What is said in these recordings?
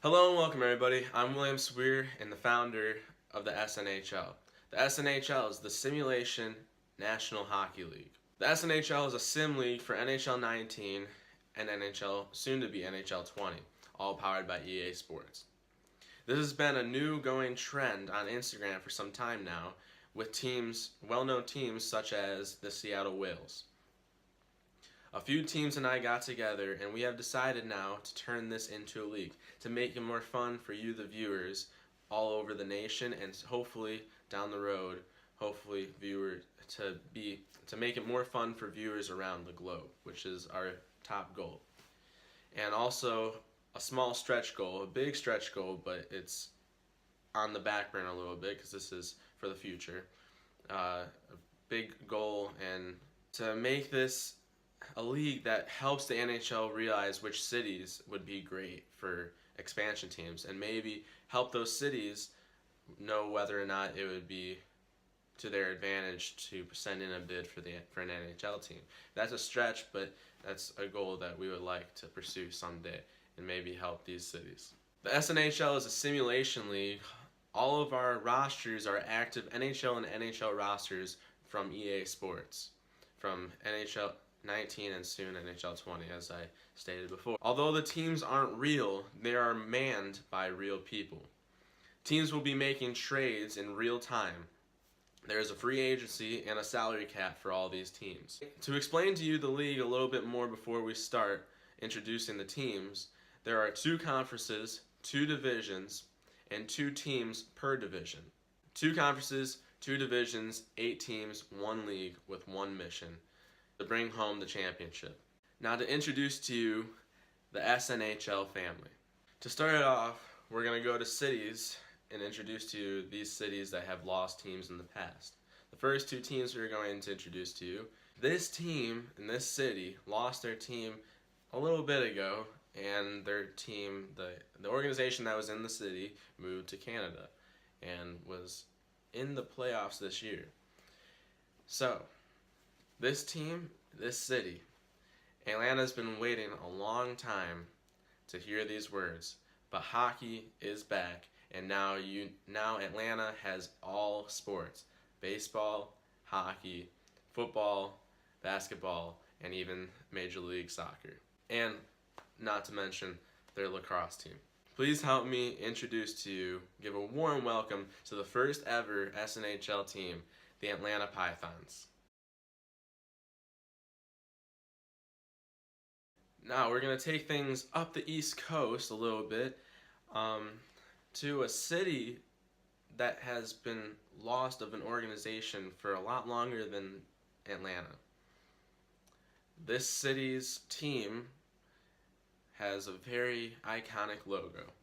Hello and welcome everybody. I'm William Sweer and the founder of the SNHL. The SNHL is the Simulation National Hockey League. The SNHL is a sim league for NHL 19 and NHL, soon to be NHL 20, all powered by EA Sports. This has been a new going trend on Instagram for some time now, with teams, well-known teams such as the Seattle Whales. A few teams and I got together and we have decided now to turn this into a league to make it more fun for you, the viewers, all over the nation, and hopefully down the road, to make it more fun for viewers around the globe, which is our top goal. And also a small stretch goal, a big stretch goal, but it's on the back burner a little bit because this is for the future. A big goal and to make this a league that helps the NHL realize which cities would be great for expansion teams and maybe help those cities know whether or not it would be to their advantage to send in a bid for an NHL team. That's a stretch, but that's a goal that we would like to pursue someday and maybe help these cities. The SNHL is a simulation league. All of our rosters are active NHL and NHL rosters from EA Sports, from NHL 19 and soon NHL 20, as I stated before. Although the teams aren't real, they are manned by real people. Teams will be making trades in real time. There is a free agency and a salary cap for all these teams. To explain to you the league a little bit more before we start introducing the teams, there are 2 conferences, 2 divisions, and 2 teams per division. 2 conferences, 2 divisions, 8 teams, 1 league with 1 mission: to bring home the championship. Now to introduce to you the SNHL family. To start it off, we're going to go to cities and introduce to you these cities that have lost teams in the past. The first 2 teams we're going to introduce to you. This team in this city lost their team a little bit ago, and their team, the organization that was in the city, moved to Canada and was in the playoffs this year. So, this team, this city, Atlanta's been waiting a long time to hear these words, but hockey is back, and now Atlanta has all sports: baseball, hockey, football, basketball, and even Major League Soccer. And not to mention their lacrosse team. Please help me introduce to you, give a warm welcome to the first ever SNHL team, the Atlanta Pythons. Now we're going to take things up the East Coast a little bit, to a city that has been lost of an organization for a lot longer than Atlanta. This city's team has a very iconic logo.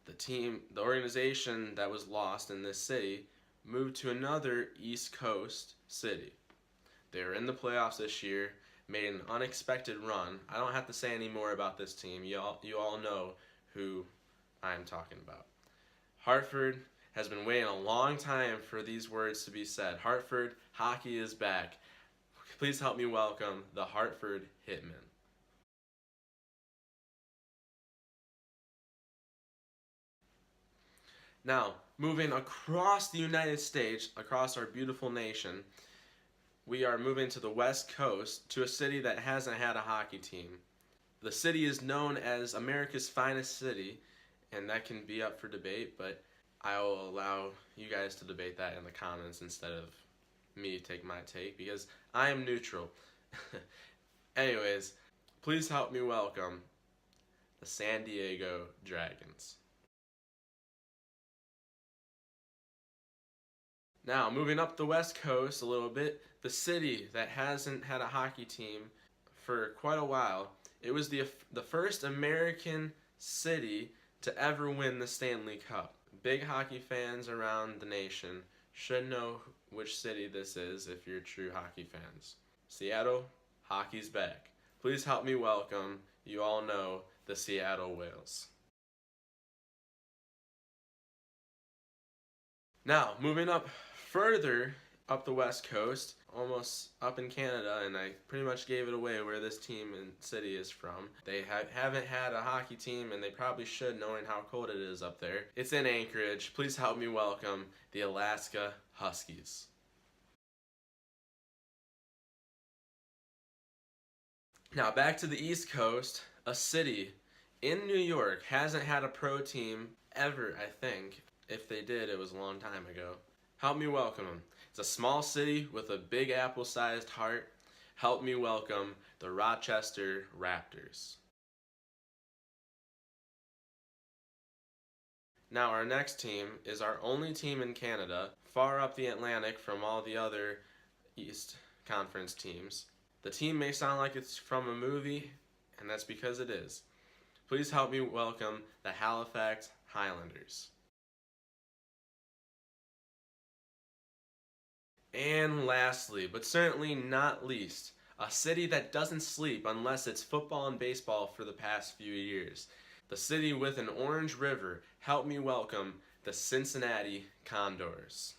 The organization that was lost in this city moved to another East Coast city. They were in the playoffs this year, made an unexpected run. I don't have to say any more about this team. You all know who I'm talking about. Hartford has been waiting a long time for these words to be said. Hartford, hockey is back. Please help me welcome the Hartford Hitmen. Now, moving across the United States, across our beautiful nation, we are moving to the West Coast, to a city that hasn't had a hockey team. The city is known as America's finest city, and that can be up for debate, but I will allow you guys to debate that in the comments instead of me take my take, because I am neutral. Anyways, please help me welcome the San Diego Dragons. Now, moving up the West Coast a little bit, the city that hasn't had a hockey team for quite a while. It was the first American city to ever win the Stanley Cup. Big hockey fans around the nation should know which city this is if you're true hockey fans. Seattle, hockey's back. Please help me welcome, you all know, the Seattle Whales. Now, moving up further up the West Coast, almost up in Canada, and I pretty much gave it away where this team and city is from. They haven't had a hockey team, and they probably should, knowing how cold it is up there. It's in Anchorage. Please help me welcome the Alaska Huskies. Now back to the East Coast, a city in New York hasn't had a pro team ever, I think. If they did, it was a long time ago. Help me welcome them. It's a small city with a big apple-sized heart. Help me welcome the Rochester Raptors. Now our next team is our only team in Canada, far up the Atlantic from all the other East Conference teams. The team may sound like it's from a movie, and that's because it is. Please help me welcome the Halifax Highlanders. And lastly, but certainly not least, a city that doesn't sleep unless it's football and baseball for the past few years. The city with an orange river. Help me welcome the Cincinnati Condors.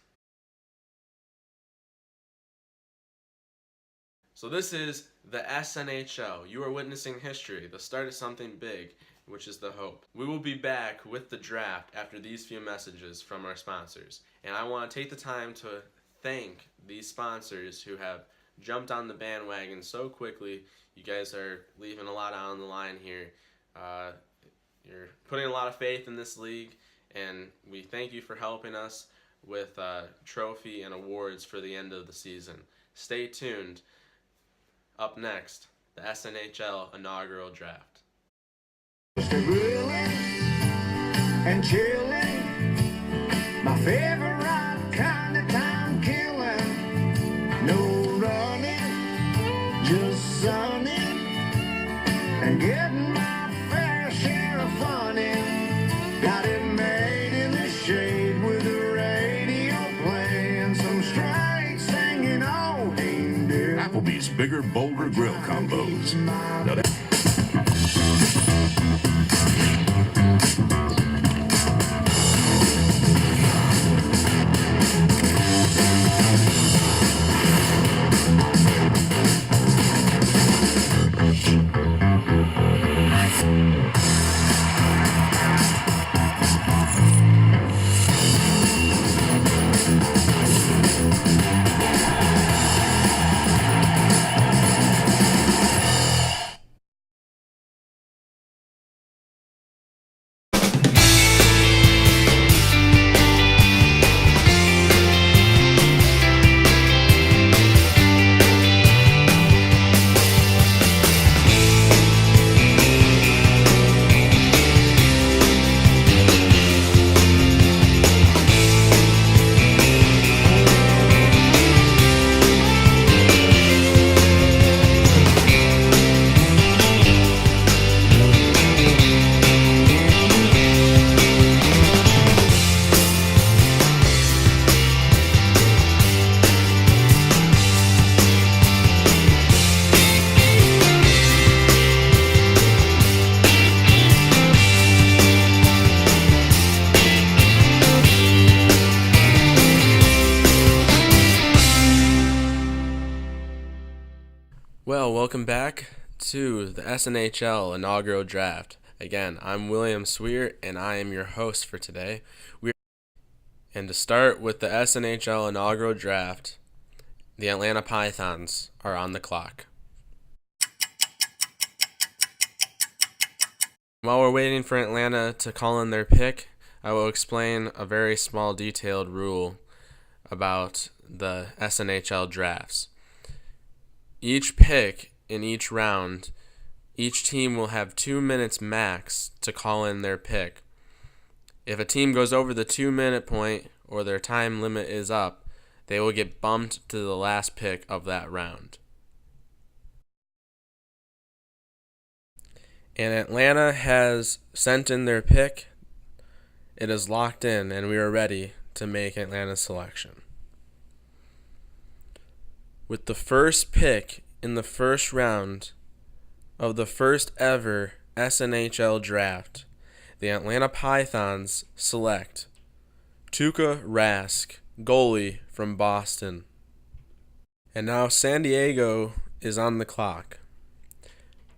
So this is the SNHL. You are witnessing history, the start of something big, which is the hope. We will be back with the draft after these few messages from our sponsors. And I want to take the time to thank these sponsors who have jumped on the bandwagon so quickly. You guys are leaving a lot on the line here. You're putting a lot of faith in this league, and we thank you for helping us with trophy and awards for the end of the season. Stay tuned. Up next, the SNHL Inaugural Draft. Grilling and chilling, my favorite kind of time killing. No running, just sunning, and getting my fair share of funning. Got it made in the shade with the radio playing some straight singing old Dean. Applebee's bigger, bolder grill combos. Now that Well, welcome back to the SNHL Inaugural Draft. Again, I'm William Sweer, and I am your host for today. And to start with the SNHL Inaugural Draft, the Atlanta Pythons are on the clock. While we're waiting for Atlanta to call in their pick, I will explain a very small detailed rule about the SNHL drafts. Each pick in each round, each team will have 2 minutes max to call in their pick. If a team goes over the 2-minute point or their time limit is up, they will get bumped to the last pick of that round. And Atlanta has sent in their pick. It is locked in, and we are ready to make Atlanta's selection. With the first pick in the first round of the first ever SNHL draft, the Atlanta Pythons select Tuukka Rask, goalie from Boston. And now San Diego is on the clock.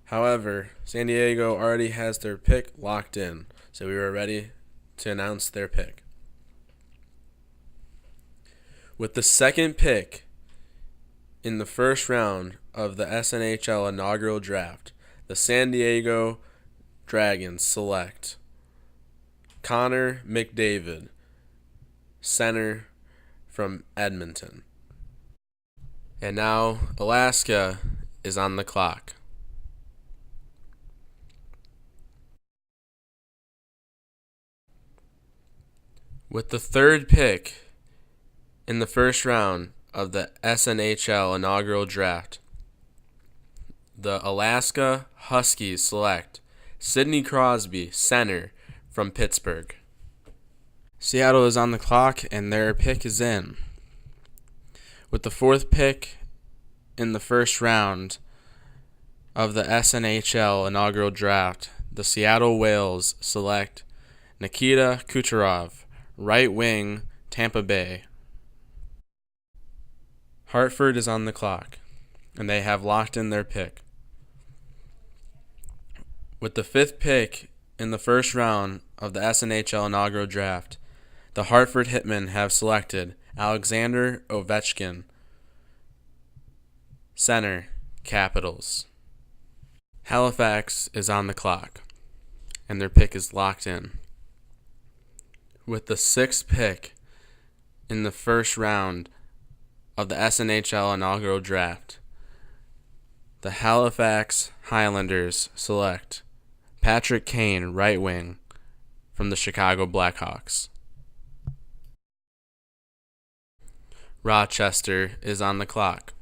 However, San Diego already has their pick locked in, so we were ready to announce their pick. With the second pick in the first round of the SNHL inaugural draft, the San Diego Dragons select Connor McDavid, center from Edmonton. And now Alaska is on the clock. With the third pick in the first round of the SNHL inaugural draft, the Alaska Huskies select Sidney Crosby, center from Pittsburgh. Seattle is on the clock and their pick is in. With the fourth pick in the first round of the SNHL inaugural draft, the Seattle Whales select Nikita Kucherov, right wing, Tampa Bay. Hartford is on the clock, and they have locked in their pick. With the fifth pick in the first round of the SNHL inaugural draft, the Hartford Hitmen have selected Alexander Ovechkin, center, Capitals. Halifax is on the clock, and their pick is locked in. With the sixth pick in the first round of the SNHL inaugural draft, the Halifax Highlanders select Patrick Kane, right wing, from the Chicago Blackhawks. Rochester is on the clock,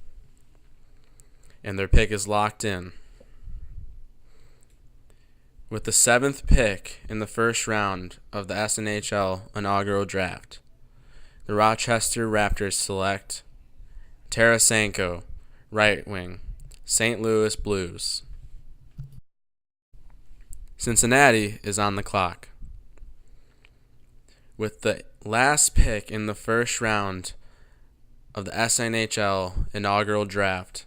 and their pick is locked in. With the seventh pick in the first round of the SNHL inaugural draft, the Rochester Raptors select Tarasenko, right wing, St. Louis Blues. Cincinnati is on the clock. With the last pick in the first round of the SNHL inaugural draft,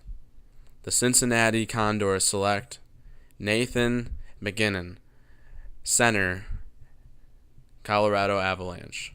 the Cincinnati Condors select Nathan McGinnon, center, Colorado Avalanche.